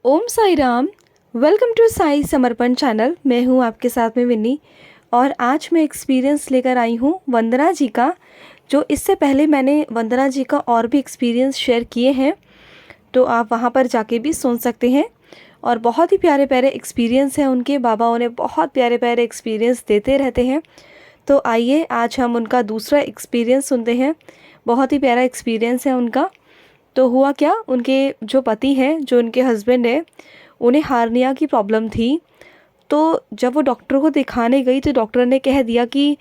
Om Sai Ram. Welcome to Sai Samarpan channel. मैं हूं आपके साथ में विन्नी और आज मैं एक्सपीरियंस लेकर आई हूं वंदना जी का, जो इससे पहले मैंने वंदना जी का और भी एक्सपीरियंस शेयर किए हैं, तो आप वहां पर जाके भी सुन सकते हैं। और बहुत ही प्यारे प्यारे एक्सपीरियंस हैं उनके, बाबा उन्हें बहुत प्यारे प्यारे एक्सपीरियंस देते रहते हैं। तो आइए आज हम उनका दूसरा एक्सपीरियंस सुनते हैं। बहुत ही प्यारा एक्सपीरियंस है उनका। तो हुआ क्या, उनके जो पति हैं, जो उनके हस्बैंड है, उन्हें हार्निया की प्रॉब्लम थी। तो जब वो डॉक्टर को दिखाने गई तो डॉक्टर ने कह दिया कि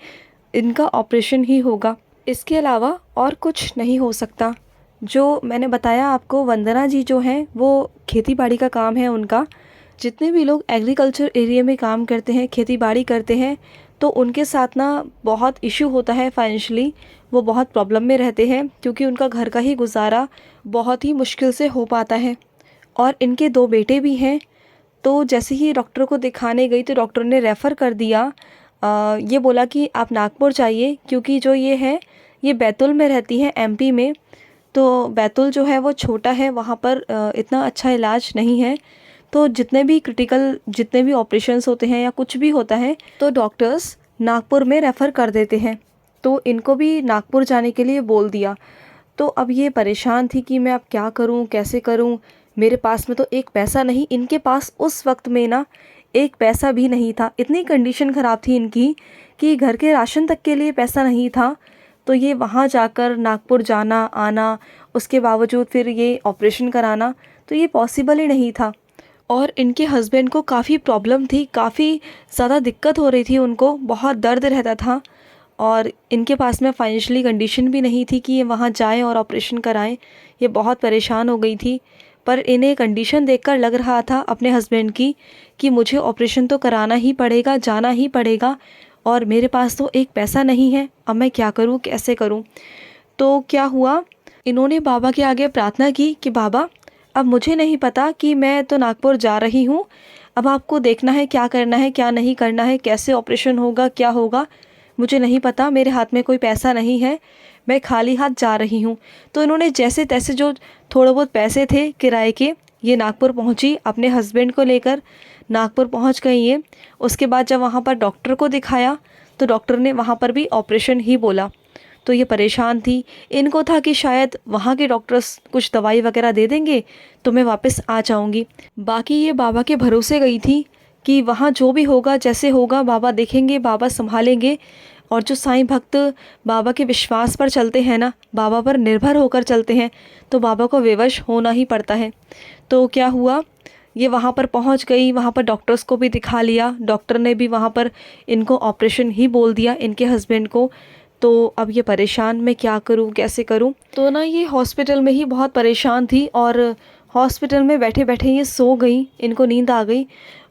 इनका ऑपरेशन ही होगा, इसके अलावा और कुछ नहीं हो सकता। जो मैंने बताया आपको, वंदना जी जो हैं वो खेती बाड़ी का काम है उनका। जितने भी लोग एग्रीकल्चर एरिया में काम करते हैं, खेती बाड़ी करते हैं, तो उनके साथ ना बहुत इशू होता है फाइनेंशियली। वो बहुत प्रॉब्लम में रहते हैं क्योंकि उनका घर का ही गुजारा बहुत ही मुश्किल से हो पाता है। और इनके 2 बेटे भी हैं। तो जैसे ही डॉक्टर को दिखाने गई तो डॉक्टर ने रेफ़र कर दिया। ये बोला कि आप नागपुर जाइए, क्योंकि जो ये है ये बैतूल में रहती हैं, एमपी में। तो बैतूल जो है वो छोटा है, वहाँ पर इतना अच्छा इलाज नहीं है। तो जितने भी ऑपरेशंस होते हैं या कुछ भी होता है तो डॉक्टर्स नागपुर में रेफ़र कर देते हैं। तो इनको भी नागपुर जाने के लिए बोल दिया। तो अब ये परेशान थी कि मैं अब क्या करूं, कैसे करूं। मेरे पास में तो एक पैसा नहीं, इनके पास उस वक्त में ना एक पैसा भी नहीं था। इतनी कंडीशन ख़राब थी इनकी कि घर के राशन तक के लिए पैसा नहीं था। तो ये वहाँ जाकर नागपुर जाना आना, उसके बावजूद फिर ये ऑपरेशन कराना, तो ये पॉसिबल ही नहीं था। और इनके हस्बैंड को काफ़ी प्रॉब्लम थी, काफ़ी ज़्यादा दिक्कत हो रही थी, उनको बहुत दर्द रहता था। और इनके पास में फाइनेंशियली कंडीशन भी नहीं थी कि ये वहाँ जाएं और ऑपरेशन कराएं। ये बहुत परेशान हो गई थी। पर इन्हें कंडीशन देखकर लग रहा था अपने हस्बैंड की कि मुझे ऑपरेशन तो कराना ही पड़ेगा, जाना ही पड़ेगा, और मेरे पास तो एक पैसा नहीं है। अब मैं क्या करूँ, कैसे करूँ। तो क्या हुआ, इन्होंने बाबा के आगे प्रार्थना की कि बाबा, अब मुझे नहीं पता कि मैं तो नागपुर जा रही हूँ, अब आपको देखना है क्या करना है क्या नहीं करना है, कैसे ऑपरेशन होगा, क्या होगा, मुझे नहीं पता। मेरे हाथ में कोई पैसा नहीं है, मैं खाली हाथ जा रही हूँ। तो इन्होंने जैसे तैसे जो थोड़े बहुत पैसे थे किराए के, ये नागपुर पहुँची अपने हस्बैंड को लेकर। नागपुर पहुँच गई ये। उसके बाद जब वहाँ पर डॉक्टर को दिखाया तो डॉक्टर ने वहाँ पर भी ऑपरेशन ही बोला। तो ये परेशान थी। इनको था कि शायद वहाँ के डॉक्टर्स कुछ दवाई वगैरह दे देंगे तो मैं वापस आ जाऊँगी। बाकी ये बाबा के भरोसे गई थी कि वहाँ जो भी होगा, जैसे होगा, बाबा देखेंगे, बाबा संभालेंगे। और जो साईं भक्त बाबा के विश्वास पर चलते हैं ना, बाबा पर निर्भर होकर चलते हैं, तो बाबा को विवश होना ही पड़ता है। तो क्या हुआ, ये वहाँ पर पहुँच गई, वहाँ पर डॉक्टर्स को भी दिखा लिया। डॉक्टर ने भी वहाँ पर इनको ऑपरेशन ही बोल दिया, इनके हस्बैंड को। तो अब ये परेशान, मैं क्या करूँ, कैसे करूँ। तो ना ये हॉस्पिटल में ही बहुत परेशान थी और हॉस्पिटल में बैठे बैठे ये सो गई, इनको नींद आ गई।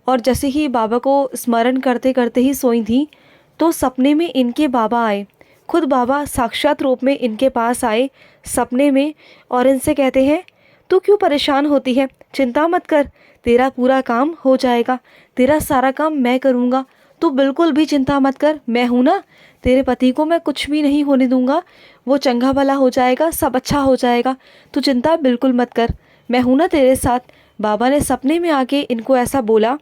और जैसे ही बाबा को स्मरण करते करते ही सोई थी तो सपने में इनके बाबा आए। खुद बाबा साक्षात रूप में इनके पास आए सपने में और इनसे कहते हैं, तू क्यों परेशान होती है, चिंता मत कर, तेरा पूरा काम हो जाएगा, तेरा सारा काम मैं करूँगा, तू बिल्कुल भी चिंता मत कर, मैं हूँ ना, तेरे पति को मैं कुछ भी नहीं होने दूँगा, वो चंगा भला हो जाएगा, सब अच्छा हो जाएगा, तू चिंता बिल्कुल मत कर, मैं हूँ ना तेरे साथ। बाबा ने सपने में आके इनको ऐसा बोला।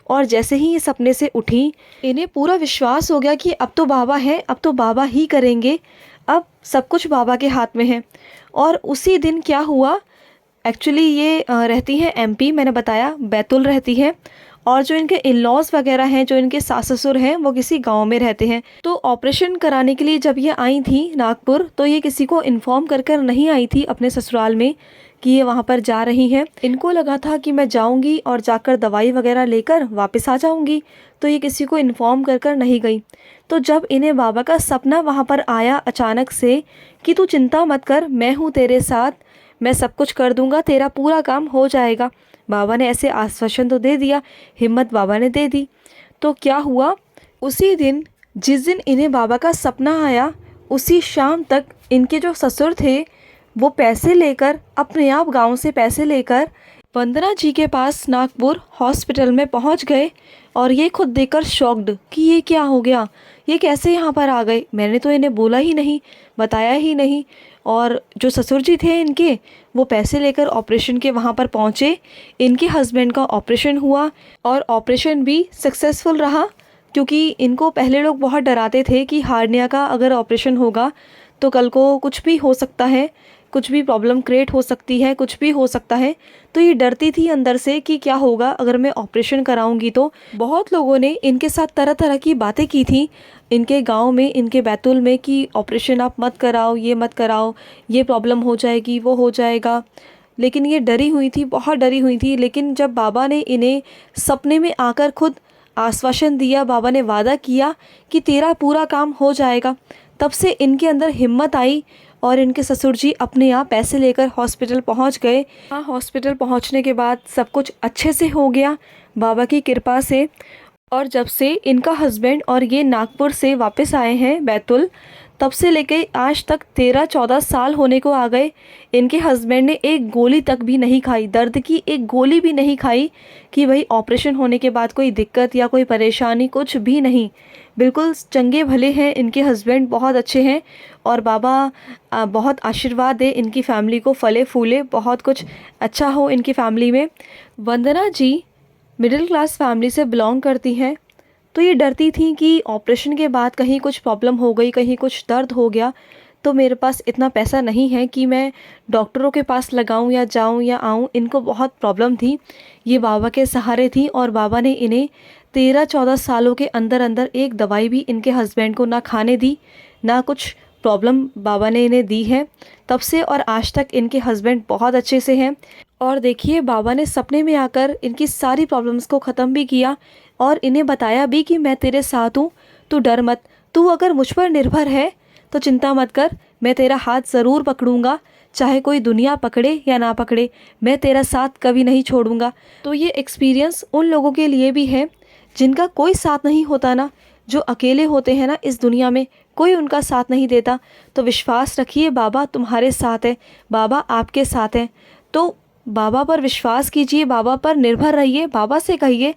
और जैसे ही ये सपने से उठी, इन्हें पूरा विश्वास हो गया कि अब तो बाबा हैं, अब तो बाबा ही करेंगे, अब सब कुछ बाबा के हाथ में है। और उसी दिन क्या हुआ, एक्चुअली ये रहती हैं एमपी, मैंने बताया बैतूल रहती है। और जो इनके इन लॉज वगैरह हैं, जो इनके सास ससुर हैं, वो किसी गांव में रहते हैं। तो ऑपरेशन कराने के लिए जब ये आई थी नागपुर, तो ये किसी को इन्फॉर्म कर नहीं आई थी अपने ससुराल में कि ये वहाँ पर जा रही हैं। इनको लगा था कि मैं जाऊँगी और जाकर दवाई वगैरह लेकर वापस आ जाऊँगी, तो ये किसी को इन्फॉर्म कर नहीं गई। तो जब इन्हें बाबा का सपना वहाँ पर आया अचानक से कि तू चिंता मत कर, मैं हूँ तेरे साथ, मैं सब कुछ कर दूँगा, तेरा पूरा काम हो जाएगा। बाबा ने ऐसे आश्वासन तो दे दिया, हिम्मत बाबा ने दे दी। तो क्या हुआ, उसी दिन जिस दिन इन्हें बाबा का सपना आया, उसी शाम तक इनके जो ससुर थे वो पैसे लेकर, अपने आप गांव से पैसे लेकर वंदना जी के पास नागपुर हॉस्पिटल में पहुंच गए। और ये खुद देखकर शॉक्ड कि ये क्या हो गया, ये कैसे यहाँ पर आ गए, मैंने तो इन्हें बोला ही नहीं, बताया ही नहीं। और जो ससुर जी थे इनके, वो पैसे लेकर ऑपरेशन के वहाँ पर पहुँचे। इनके हस्बैंड का ऑपरेशन हुआ और ऑपरेशन भी सक्सेसफुल रहा, क्योंकि इनको पहले लोग बहुत डराते थे कि हार्निया का अगर ऑपरेशन होगा तो कल को कुछ भी हो सकता है, कुछ भी प्रॉब्लम क्रिएट हो सकती है, कुछ भी हो सकता है। तो ये डरती थी अंदर से कि क्या होगा अगर मैं ऑपरेशन कराऊंगी तो। बहुत लोगों ने इनके साथ तरह तरह की बातें की थी इनके गांव में, इनके बैतूल में, कि ऑपरेशन आप मत कराओ, ये मत कराओ, ये प्रॉब्लम हो जाएगी, वो हो जाएगा। लेकिन ये डरी हुई थी, बहुत डरी हुई थी। लेकिन जब बाबा ने इन्हें सपने में आकर खुद आश्वासन दिया, बाबा ने वादा किया कि तेरा पूरा काम हो जाएगा, तब से इनके अंदर हिम्मत आई और इनके ससुर जी अपने आप पैसे लेकर हॉस्पिटल पहुंच गए। हाँ, हॉस्पिटल पहुंचने के बाद सब कुछ अच्छे से हो गया बाबा की कृपा से। और जब से इनका हस्बैंड और ये नागपुर से वापस आए हैं बैतुल, तब से लेके आज तक 13-14 साल होने को आ गए। इनके हस्बैंड ने एक गोली तक भी नहीं खाई, दर्द की एक गोली भी नहीं खाई कि भाई ऑपरेशन होने के बाद कोई दिक्कत या कोई परेशानी, कुछ भी नहीं। बिल्कुल चंगे भले हैं इनके हस्बैंड, बहुत अच्छे हैं। और बाबा बहुत आशीर्वाद दे इनकी फैमिली को, फले फूले, बहुत कुछ अच्छा हो इनकी फैमिली में। वंदना जी मिडिल क्लास फैमिली से बिलोंग करती हैं, तो ये डरती थी कि ऑपरेशन के बाद कहीं कुछ प्रॉब्लम हो गई, कहीं कुछ दर्द हो गया तो मेरे पास इतना पैसा नहीं है कि मैं डॉक्टरों के पास लगाऊं या जाऊं या आऊं। इनको बहुत प्रॉब्लम थी, ये बाबा के सहारे थी। और बाबा ने इन्हें 13-14 सालों के अंदर अंदर एक दवाई भी इनके हस्बैंड को ना खाने दी, ना कुछ प्रॉब्लम बाबा ने इन्हें दी है। तब से और आज तक इनके हस्बैंड बहुत अच्छे से हैं। और देखिए, बाबा ने सपने में आकर इनकी सारी प्रॉब्लम्स को ख़त्म भी किया और इन्हें बताया भी कि मैं तेरे साथ हूँ, तू डर मत, तू अगर मुझ पर निर्भर है तो चिंता मत कर, मैं तेरा हाथ ज़रूर पकड़ूंगा, चाहे कोई दुनिया पकड़े या ना पकड़े, मैं तेरा साथ कभी नहीं छोड़ूंगा। तो ये एक्सपीरियंस उन लोगों के लिए भी है जिनका कोई साथ नहीं होता ना, जो अकेले होते हैं ना इस दुनिया में, कोई उनका साथ नहीं देता। तो विश्वास रखिए, बाबा तुम्हारे साथ है, बाबा आपके साथ हैं। तो बाबा पर विश्वास कीजिए, बाबा पर निर्भर रहिए, बाबा से कहिए,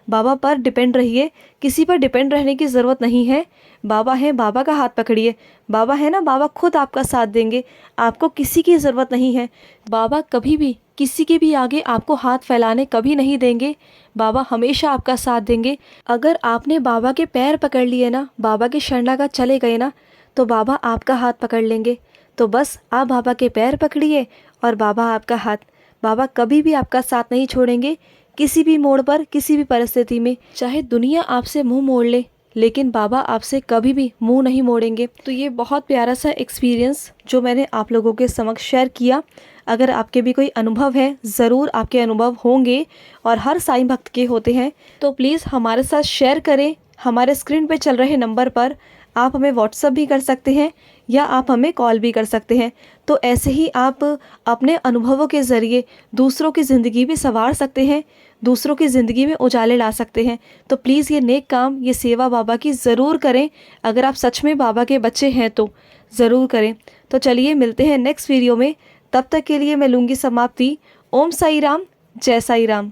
बाबा पर डिपेंड रहिए, किसी पर डिपेंड रहने की ज़रूरत नहीं है। बाबा है, बाबा का हाथ पकड़िए, बाबा है ना, बाबा खुद आपका साथ देंगे, आपको किसी की ज़रूरत नहीं है। बाबा कभी भी किसी के भी आगे आपको हाथ फैलाने कभी नहीं देंगे, बाबा हमेशा आपका साथ देंगे। अगर आपने बाबा के पैर पकड़ लिए ना, बाबा के शरणागत चले गए ना, तो बाबा आपका हाथ पकड़ लेंगे। तो बस आप बाबा के पैर पकड़िए और बाबा आपका हाथ। बाबा कभी भी आपका साथ नहीं छोड़ेंगे, किसी भी मोड़ पर, किसी भी परिस्थिति में। चाहे दुनिया आपसे मुंह मोड़ ले, लेकिन बाबा आपसे कभी भी मुंह नहीं मोड़ेंगे। तो ये बहुत प्यारा सा एक्सपीरियंस जो मैंने आप लोगों के समक्ष शेयर किया। अगर आपके भी कोई अनुभव है, ज़रूर आपके अनुभव होंगे और हर साईं भक्त के होते हैं, तो प्लीज़ हमारे साथ शेयर करें। हमारे स्क्रीन पे चल रहे नंबर पर आप हमें व्हाट्सअप भी कर सकते हैं या आप हमें कॉल भी कर सकते हैं। तो ऐसे ही आप अपने अनुभवों के ज़रिए दूसरों की ज़िंदगी भी संवार सकते हैं, दूसरों की ज़िंदगी में उजाले ला सकते हैं। तो प्लीज़ ये नेक काम, ये सेवा बाबा की ज़रूर करें। अगर आप सच में बाबा के बच्चे हैं तो ज़रूर करें। तो चलिए मिलते हैं नेक्स्ट वीडियो में, तब तक के लिए मैं लूँगी समाप्ति। ओम साई राम, जय साई राम।